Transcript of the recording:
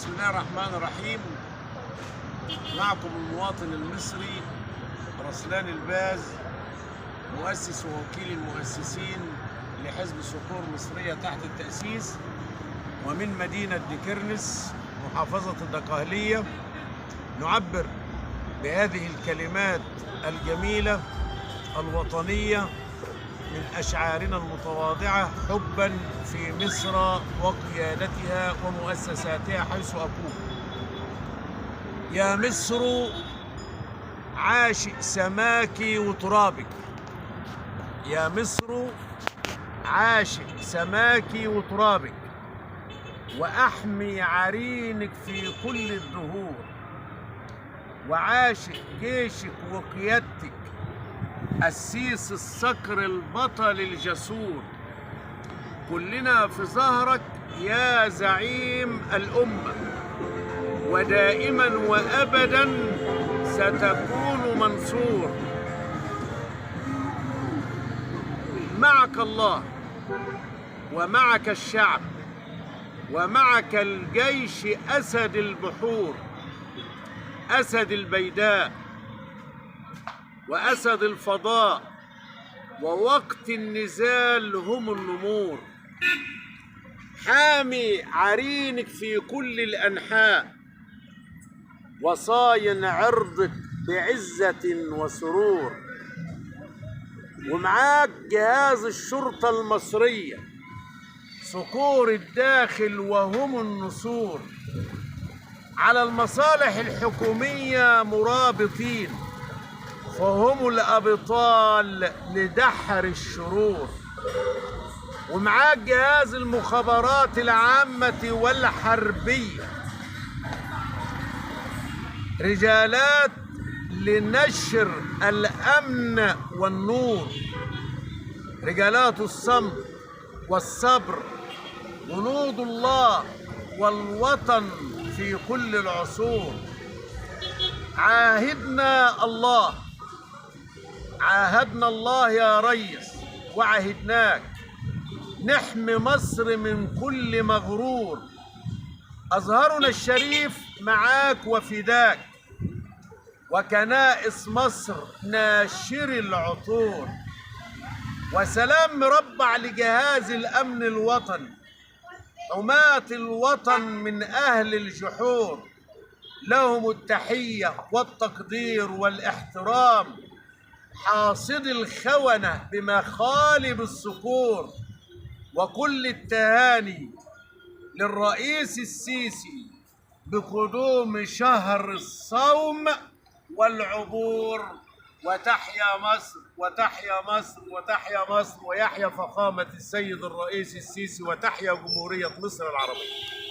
بسم الله الرحمن الرحيم. معكم المواطن المصري رسلان الباز، مؤسس ووكيل المؤسسين لحزب صقور مصرية تحت التأسيس، ومن مدينة ديكرنس محافظة الدقهلية. نعبر بهذه الكلمات الجميلة الوطنية من أشعارنا المتواضعة حبا في مصر وقيادتها ومؤسساتها، حيث أقول: يا مصر عاشق سماك وترابك، يا مصر عاشق سماك وترابك، وأحمي عرينك في كل الدهور، وعاشق جيشك وقيادتك، السيس الصقر البطل الجسور. كلنا في ظهرك يا زعيم الأمة، ودائما وأبدا ستكون منصور. معك الله، ومعك الشعب، ومعك الجيش أسد البحور، أسد البيداء، وأسد الفضاء، ووقت النزال هم النمور. حامي عرينك في كل الأنحاء، وصاين عرضك بعزة وسرور. ومعاك جهاز الشرطة المصرية، صقور الداخل وهم النسور، على المصالح الحكومية مرابطين، فهم الأبطال لدحر الشرور. ومعاك جهاز المخابرات العامة والحربية، رجالات لنشر الأمن والنور، رجالات الصمت والصبر، جنود الله والوطن في كل العصور. عاهدنا الله، عاهدنا الله يا ريس، وعهدناك نحمي مصر من كل مغرور. أزهرنا الشريف معاك وفداك، وكنائس مصر ناشر العطور. وسلام مربع لجهاز الأمن الوطني، حماة الوطن من أهل الجحور، لهم التحية والتقدير والاحترام. حاصد الخونة بمخالب الصقور، وكل التهاني للرئيس السيسي بقدوم شهر الصوم والعبور. وتحيا مصر، وتحيا مصر، وتحيا مصر، ويحيا فخامة السيد الرئيس السيسي، وتحيا جمهورية مصر العربية.